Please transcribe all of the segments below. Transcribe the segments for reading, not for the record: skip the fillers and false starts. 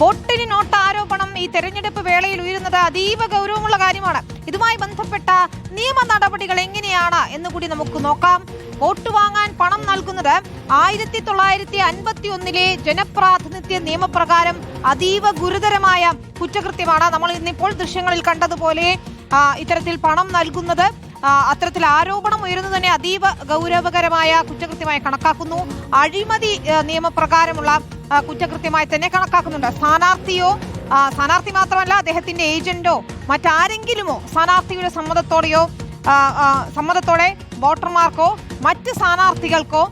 വോട്ടിന് നോട്ട് ആരോപണം ഈ തെരഞ്ഞെടുപ്പ് വേളയിൽ ഉയരുന്നത് അതീവ ഗൗരവമുള്ള കാര്യമാണ്. ഇതുമായി ബന്ധപ്പെട്ട നിയമ നടപടികൾ എങ്ങനെയാണ് എന്നുകൂടി നമുക്ക് നോക്കാം. വോട്ട് വാങ്ങാൻ പണം നൽകുന്നത് 1951 ജനപ്രാതിനിധ്യ നിയമപ്രകാരം അതീവ ഗുരുതരമായ കുറ്റകൃത്യമാണ്. നമ്മൾ ഇന്നിപ്പോൾ ദൃശ്യങ്ങളിൽ കണ്ടതുപോലെ ഇത്തരത്തിൽ പണം നൽകുന്നത്, അത്തരത്തിൽ ആരോപണം ഉയരുന്നത് തന്നെ അതീവ ഗൗരവകരമായ കുറ്റകൃത്യമായി കണക്കാക്കുന്നു. അഴിമതി നിയമപ്രകാരമുള്ള കുറ്റകൃത്യമായി തന്നെ കണക്കാക്കുന്നുണ്ട്. സ്ഥാനാർത്ഥി മാത്രമല്ല, അദ്ദേഹത്തിന്റെ ഏജന്റോ മറ്റാരെങ്കിലുമോ സ്ഥാനാർത്ഥിയുടെ സമ്മതത്തോടെ വോട്ടർമാർക്കോ മറ്റ് സ്ഥാനാർത്ഥികൾക്കോ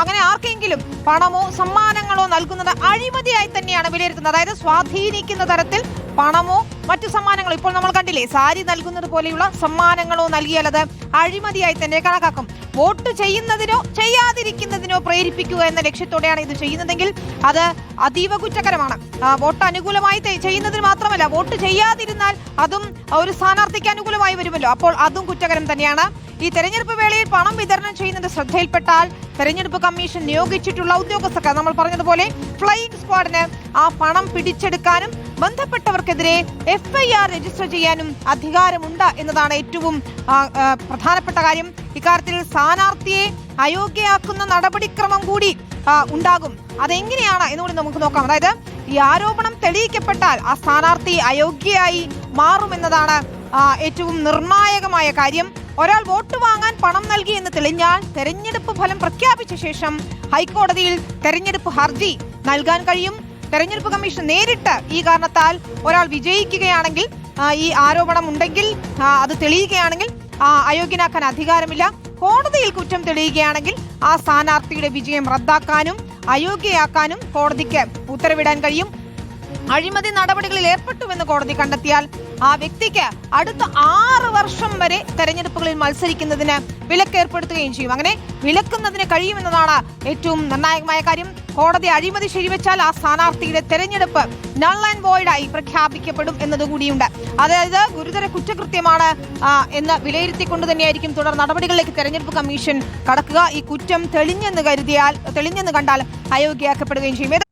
അങ്ങനെ ആർക്കെങ്കിലും പണമോ സമ്മാനങ്ങളോ നൽകുന്നത് അഴിമതിയായി തന്നെയാണ് വിലയിരുത്തുന്നത്. അതായത് സ്വാധീനിക്കുന്ന തരത്തിൽ പണമോ മറ്റു സമ്മാനങ്ങളോ, ഇപ്പോൾ നമ്മൾ കണ്ടില്ലേ, സാരി നൽകുന്നത് പോലെയുള്ള സമ്മാനങ്ങളോ നൽകിയാൽ അത് അഴിമതിയായി തന്നെ കണക്കാക്കും. വോട്ട് ചെയ്യുന്നതിനോ ചെയ്യാതിരിക്കുന്നതിനോ പ്രേരിപ്പിക്കുക എന്ന ലക്ഷ്യത്തോടെയാണ് ഇത് ചെയ്യുന്നതെങ്കിൽ അത് അതീവ കുറ്റകരമാണ്. വോട്ട് അനുകൂലമായി ചെയ്യുന്നതിന് മാത്രമല്ല, വോട്ട് ചെയ്യാതിരുന്നാൽ അതും ഒരു സ്ഥാനാർത്ഥിക്ക് അനുകൂലമായി വരുമല്ലോ, അപ്പോൾ അതും കുറ്റകരം തന്നെയാണ്. ഈ തെരഞ്ഞെടുപ്പ് വേളയിൽ പണം വിതരണം ചെയ്യുന്നത് ശ്രദ്ധയിൽപ്പെട്ടാൽ തെരഞ്ഞെടുപ്പ് കമ്മീഷൻ നിയോഗിച്ചിട്ടുള്ള ഉദ്യോഗസ്ഥർക്ക്, നമ്മൾ പറഞ്ഞതുപോലെ ഫ്ലൈയിങ് സ്ക്വാഡിന് ആ പണം പിടിച്ചെടുക്കാനും ബന്ധപ്പെട്ടവർക്കെതിരെ FIR രജിസ്റ്റർ ചെയ്യാനും അധികാരമുണ്ട് എന്നതാണ് ഏറ്റവും പ്രധാനപ്പെട്ട കാര്യം. ഇക്കാര്യത്തിൽ സ്ഥാനാർത്ഥിയെ അയോഗ്യയാക്കുന്ന നടപടിക്രമം കൂടി ഉണ്ടാകും. അതെങ്ങനെയാണ് എന്നുകൂടി നമുക്ക് നോക്കാം. അതായത് ഈ ആരോപണം തെളിയിക്കപ്പെട്ടാൽ ആ സ്ഥാനാർത്ഥി അയോഗ്യയായി മാറുമെന്നതാണ് ഏറ്റവും നിർണായകമായ കാര്യം. ഒരാൾ വോട്ട് വാങ്ങാൻ പണം നൽകി എന്ന് തെളിഞ്ഞാൽ തെരഞ്ഞെടുപ്പ് ഫലം പ്രഖ്യാപിച്ച ശേഷം ഹൈക്കോടതിയിൽ തെരഞ്ഞെടുപ്പ് ഹർജി നൽകാൻ കഴിയും. തെരഞ്ഞെടുപ്പ് കമ്മീഷൻ നേരിട്ട് ഈ കാരണത്താൽ ഒരാൾ വിജയിക്കുകയാണെങ്കിൽ, ഈ ആരോപണം ഉണ്ടെങ്കിൽ അത് തെളിയുകയാണെങ്കിൽ അയോഗ്യനാക്കാൻ അധികാരമില്ല. കോടതിയിൽ കുറ്റം തെളിയുകയാണെങ്കിൽ ആ സ്ഥാനാർത്ഥിയുടെ വിജയം റദ്ദാക്കാനും അയോഗ്യയാക്കാനും കോടതിക്ക് ഉത്തരവിടാൻ കഴിയും. അഴിമതി നടപടികളിൽ ഏർപ്പെട്ടുവെന്ന് കോടതി കണ്ടെത്തിയാൽ ആ വ്യക്തിക്ക് അടുത്ത 6 വർഷം വരെ തെരഞ്ഞെടുപ്പുകളിൽ മത്സരിക്കുന്നതിന് വിലക്ക് ഏർപ്പെടുത്തുകയും ചെയ്യും. അങ്ങനെ വിലക്കുന്നതിന് കഴിയുമെന്നതാണ് ഏറ്റവും നിർണായകമായ കാര്യം. കോടതി അഴിമതി ശരിവെച്ചാൽ ആ സ്ഥാനാർത്ഥിയുടെ തെരഞ്ഞെടുപ്പ് നൾ ആൻഡ് വോയിഡ് ആയി പ്രഖ്യാപിക്കപ്പെടും എന്നതുകൂടിയുണ്ട്. അതായത് ഗുരുതര കുറ്റകൃത്യമാണ് എന്ന് വിലയിരുത്തിക്കൊണ്ട് തന്നെയായിരിക്കും തുടർ നടപടികളിലേക്ക് തെരഞ്ഞെടുപ്പ് കമ്മീഷൻ കടക്കുക. ഈ കുറ്റം തെളിഞ്ഞെന്ന് കണ്ടാൽ അയോഗ്യയാക്കപ്പെടുകയും ചെയ്യും.